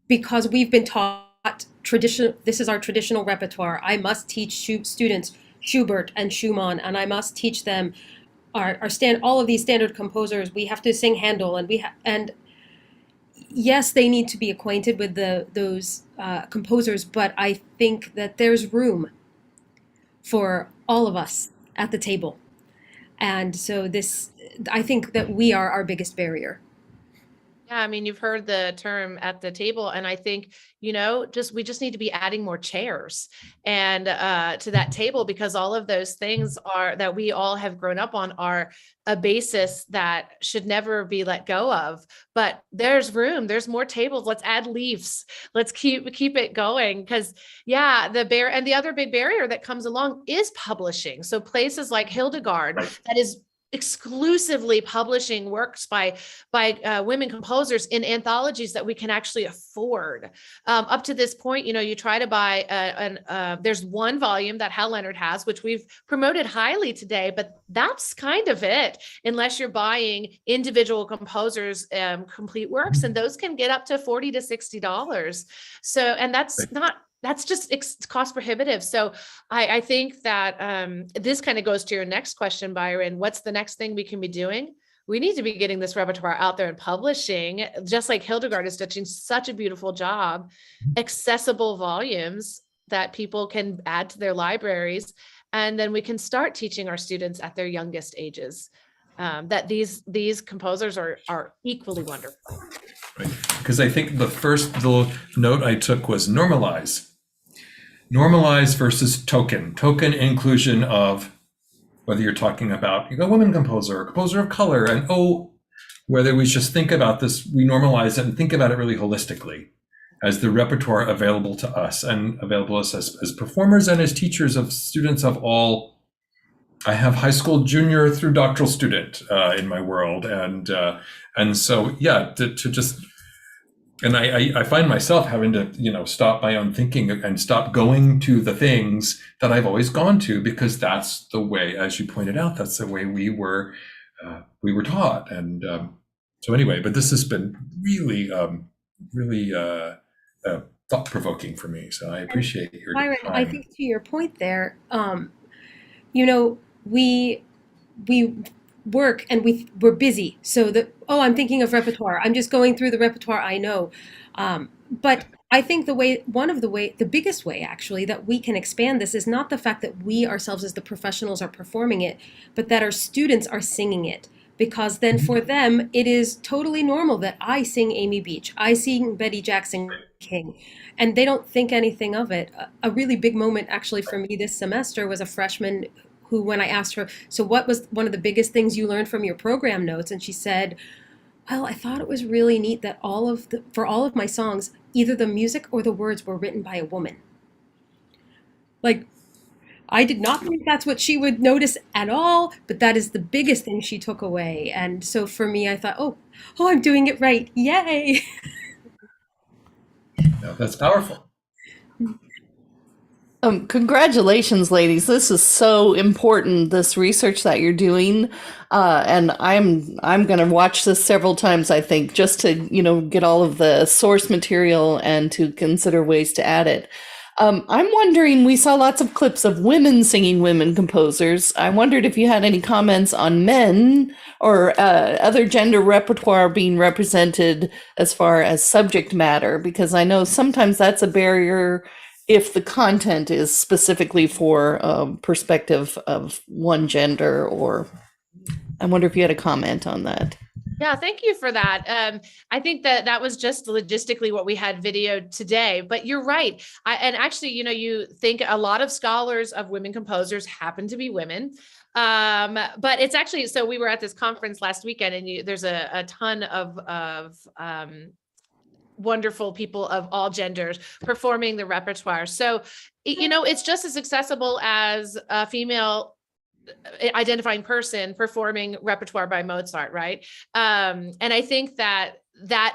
because we've been taught this is our traditional repertoire. I must teach students Schubert and Schumann, and I must teach them all of these standard composers. We have to sing Handel, and yes, they need to be acquainted with those composers, but I think that there's room for all of us at the table. And so I think that we are our biggest barrier.
Yeah, I mean, you've heard the term at the table, and I think, we just need to be adding more chairs and to that table, because all of those things that we all have grown up on are a basis that should never be let go of. But there's room, there's more tables. Let's add leaves. Let's keep it going, because the other big barrier that comes along is publishing. So places like Hildegard, that is exclusively publishing works by women composers in anthologies that we can actually afford. Up to this point, you try to buy there's one volume that Hal Leonard has, which we've promoted highly today, but that's kind of it, unless you're buying individual composers' complete works, and those can get up to $40 to $60. So, and that's just cost prohibitive. So I think that this kind of goes to your next question, Byron. What's the next thing we can be doing? We need to be getting this repertoire out there and publishing, just like Hildegard is doing such a beautiful job, accessible volumes that people can add to their libraries. And then we can start teaching our students at their youngest ages that these composers are equally wonderful.
Right. Because I think the first little note I took was normalize. Normalize versus token inclusion of, whether you're talking about a women composer, a composer of color, and whether we just think about this, we normalize it and think about it really holistically as the repertoire available to us and available to us as performers and as teachers of students of all. I have high school junior through doctoral student in my world, and so to just And I find myself having to, stop my own thinking and stop going to the things that I've always gone to, because that's the way, as you pointed out, that's the way we were taught. And so anyway, but this has been really, really thought provoking for me. So I appreciate your
Byron,
time.
I think to your point there, we work and we're busy. So I'm thinking of repertoire. I'm just going through the repertoire I know. But I think the biggest way actually that we can expand this is not the fact that we ourselves as the professionals are performing it, but that our students are singing it. Because then for them, it is totally normal that I sing Amy Beach, I sing Betty Jackson King, and they don't think anything of it. A really big moment actually for me this semester was a freshman who, when I asked her, so what was one of the biggest things you learned from your program notes? And she said, well, I thought it was really neat that for all of my songs, either the music or the words were written by a woman. Like, I did not think that's what she would notice at all, but that is the biggest thing she took away. And so for me, I thought, oh, I'm doing it right. Yay.
No, that's powerful.
Congratulations, ladies. This is so important, this research that you're doing. And I'm going to watch this several times, I think, just to, get all of the source material and to consider ways to add it. I'm wondering, we saw lots of clips of women singing women composers. I wondered if you had any comments on men or other gender repertoire being represented as far as subject matter, because I know sometimes that's a barrier if the content is specifically for perspective of one gender. Or I wonder if you had a comment on that.
Yeah, thank you for that. I think that was just logistically what we had videoed today, but you're right. And actually, you think a lot of scholars of women composers happen to be women. But it's actually, so we were at this conference last weekend, and there's a ton of wonderful people of all genders performing the repertoire. So, it's just as accessible as a female identifying person performing repertoire by Mozart, right? And I think that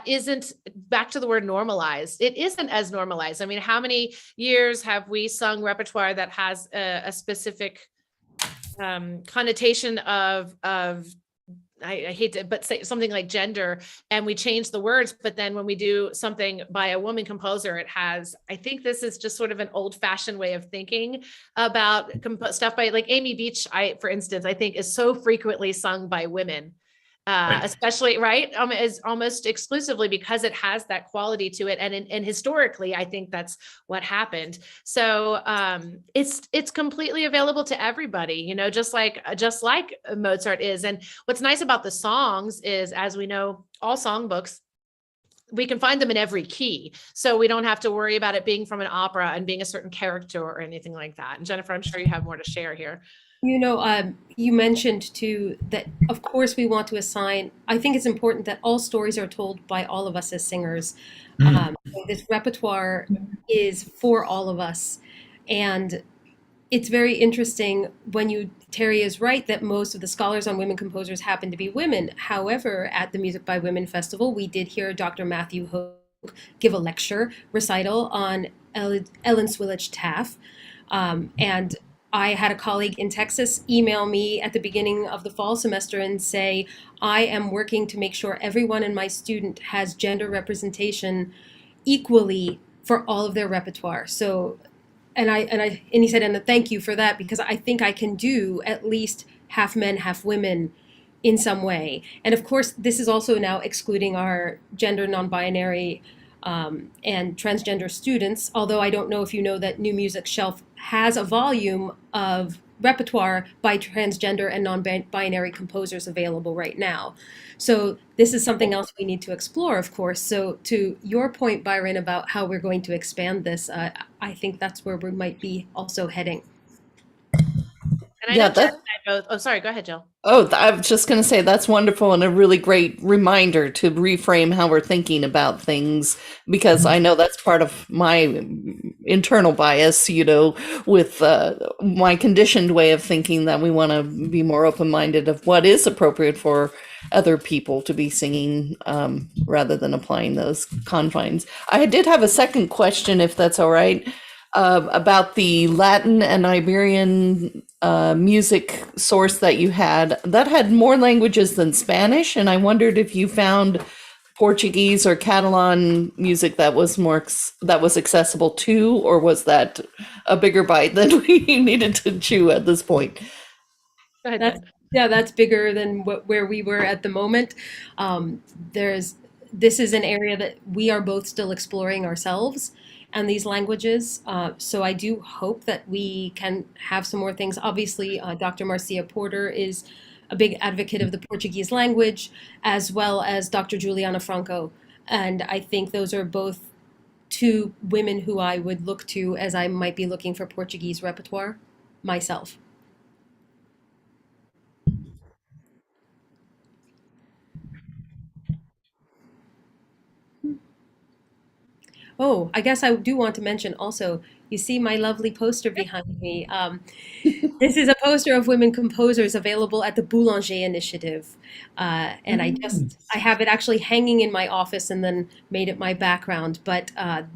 isn't, back to the word normalized, it isn't as normalized. I mean, how many years have we sung repertoire that has a specific connotation of I hate to, but say something like gender, and we change the words, but then when we do something by a woman composer, it has, I think this is just sort of an old fashioned way of thinking about stuff by, like, Amy Beach, for instance, I think is so frequently sung by women.
Right.
Especially, right, is almost exclusively because it has that quality to it, and historically, I think that's what happened. So it's completely available to everybody, just like Mozart is. And what's nice about the songs is, as we know, all songbooks, we can find them in every key, so we don't have to worry about it being from an opera and being a certain character or anything like that. And Jennifer, I'm sure you have more to share here.
You mentioned too that, of course, we want to assign. I think it's important that all stories are told by all of us as singers. This repertoire is for all of us, and it's very interesting when Terry is right that most of the scholars on women composers happen to be women. However, at the Music by Women Festival, we did hear Dr. Matthew Hoke give a lecture recital on Ellen Swillage Taff, and I had a colleague in Texas email me at the beginning of the fall semester and say, I am working to make sure everyone in my student has gender representation equally for all of their repertoire. So, and he said, and thank you for that, because I think I can do at least half men, half women in some way. And of course, this is also now excluding our gender non-binary and transgender students, although I don't know if you know that New Music Shelf has a volume of repertoire by transgender and non-binary composers available right now. So this is something else we need to explore, of course. So to your point, Byron, about how we're going to expand this, I think that's where we might be also heading.
And I know Jen and I both. Oh, sorry. Go ahead, Jill.
Oh, I was just going to say that's wonderful and a really great reminder to reframe how we're thinking about things, because I know that's part of my internal bias, with my conditioned way of thinking, that we want to be more open-minded of what is appropriate for other people to be singing rather than applying those confines. I did have a second question, if that's all right, about the Latin and Iberian music source that you had. That had more languages than Spanish, and I wondered if you found Portuguese or Catalan music that was accessible too, or was that a bigger bite that we needed to chew at this point?
Go ahead,
That's that's bigger than where we were at the moment. This is an area that we are both still exploring ourselves, and these languages. So I do hope that we can have some more things. Obviously, Dr. Marcia Porter is a big advocate of the Portuguese language, as well as Dr. Juliana Franco. And I think those are both two women who I would look to as I might be looking for Portuguese repertoire myself. Oh, I guess I do want to mention also, you see my lovely poster behind me. This is a poster of women composers available at the Boulanger Initiative. And I have it actually hanging in my office and then made it my background. But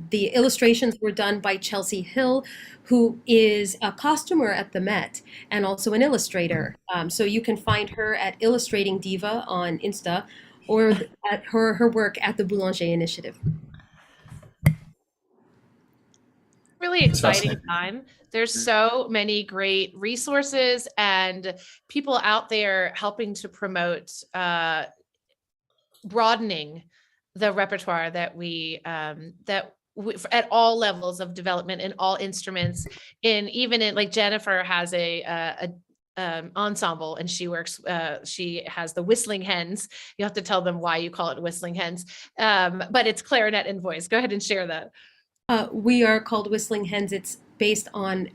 the illustrations were done by Chelsea Hill, who is a costumer at the Met and also an illustrator. So you can find her at Illustrating Diva on Insta, or at her work at the Boulanger Initiative.
Really exciting time. There's so many great resources and people out there helping to promote broadening the repertoire that we at all levels of development in all instruments. Even in, like, Jennifer has a ensemble, and she has the Whistling Hens. You have to tell them why you call it Whistling Hens, but it's clarinet and voice. Go ahead and share that.
We are called Whistling Hens. It's based on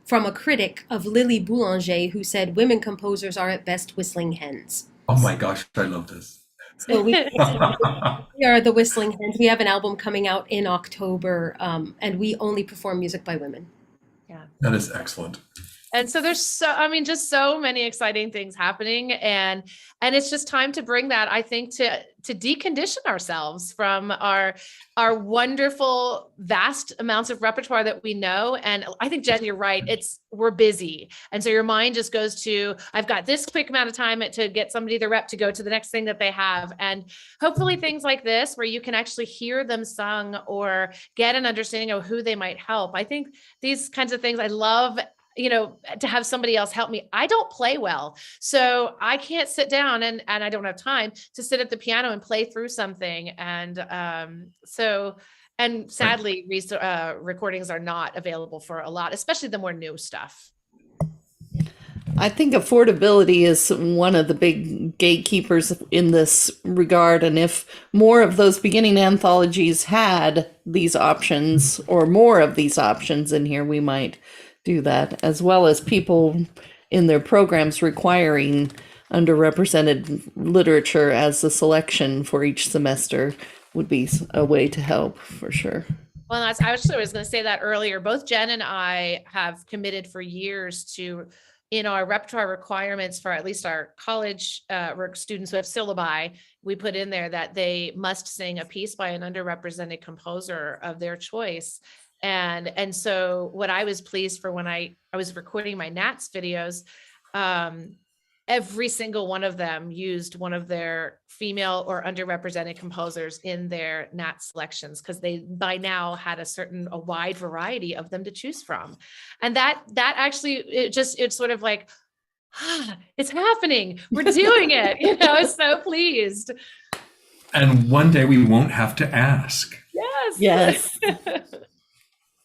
from a critic of Lily Boulanger, who said women composers are at best whistling hens.
Oh my gosh, I love this.
So we are the Whistling Hens. We have an album coming out in October, and we only perform music by women.
Yeah,
that is excellent.
And so there's just so many exciting things happening, and it's just time to bring that, I think, to decondition ourselves from our wonderful vast amounts of repertoire that we know. And I think, Jen, you're right. We're busy. And so your mind just goes to, I've got this quick amount of time to get somebody the rep to go to the next thing that they have. And hopefully things like this, where you can actually hear them sung or get an understanding of who they might help. I think these kinds of things, I love, to have somebody else help me. I don't play well, so I can't sit down and I don't have time to sit at the piano and play through something. And sadly, recordings are not available for a lot, especially the more new stuff.
I think affordability is one of the big gatekeepers in this regard. And if more of those beginning anthologies had these options, or more of these options in here, we might do that, as well as people in their programs requiring underrepresented literature as the selection for each semester would be a way to help, for sure.
Well, I was going to say that earlier. Both Jen and I have committed for years to, in our repertoire requirements for at least our college students who have syllabi, we put in there that they must sing a piece by an underrepresented composer of their choice. And so what I was pleased for when I was recording my NATS videos, every single one of them used one of their female or underrepresented composers in their NATS selections, because they by now had a wide variety of them to choose from. And that actually, it's sort of like, it's happening. We're doing it. I was so pleased.
And one day we won't have to ask.
Yes.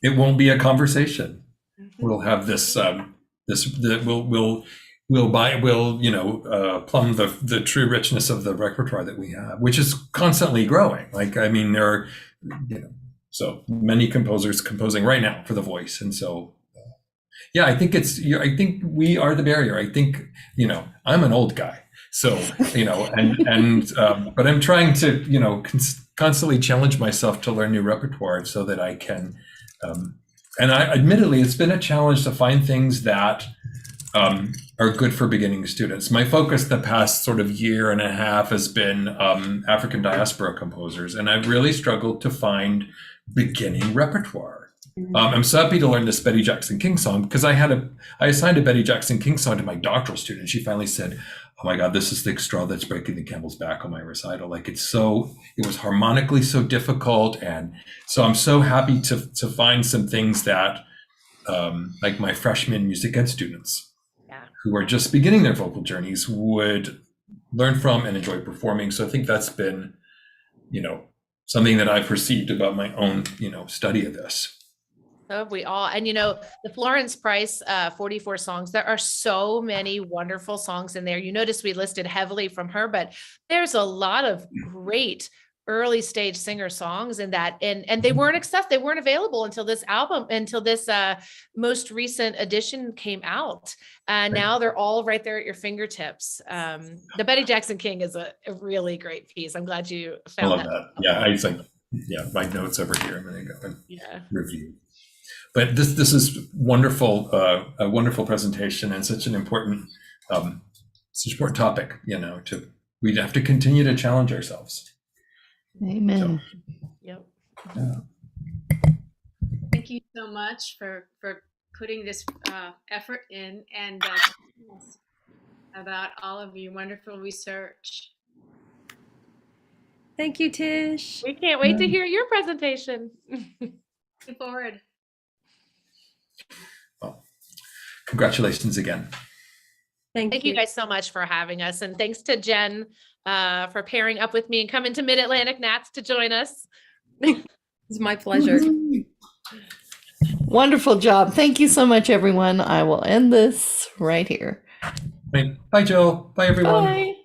It won't be a conversation. Mm-hmm. We'll have this. We'll plumb the true richness of the repertoire that we have, which is constantly growing. There are, so many composers composing right now for the voice, and so. I think we are the barrier. I think, I'm an old guy, so, but I'm trying to, constantly challenge myself to learn new repertoire so that I can, and admittedly, it's been a challenge to find things that are good for beginning students. My focus the past sort of year and a half has been African diaspora composers, and I've really struggled to find beginning repertoire. I'm so happy to learn this Betty Jackson King song because I assigned a Betty Jackson King song to my doctoral student. She finally said, "Oh my God, this is the straw that's breaking the camel's back on my recital." Like it was harmonically so difficult, and so I'm so happy to find some things that like my freshman music ed students who are just beginning their vocal journeys would learn from and enjoy performing. So I think that's been, something that I've perceived about my own, study of this.
So we all, and the Florence Price 44 songs, there are so many wonderful songs in there. You notice we listed heavily from her, but there's a lot of great early stage singer songs in that, and they weren't available until this most recent edition came out, and now they're all right there at your fingertips. The Betty Jackson King is a really great piece. I'm glad you found that.
Yeah, I think my notes over here. I'm going to go and review. But this is wonderful, a wonderful presentation, and such an important topic. We'd have to continue to challenge ourselves.
Amen.
Yep.
Yeah.
Thank you so much for putting this effort in and about all of your wonderful research.
Thank you, Tish.
We can't wait to hear your presentation.
Looking forward.
Well, congratulations again.
Thank
you guys so much for having us. And thanks to Jen for pairing up with me and coming to Mid-Atlantic Nats to join us.
It's my pleasure.
Wonderful job. Thank you so much, everyone. I will end this right here.
Bye, Jill. Bye, everyone.
Bye.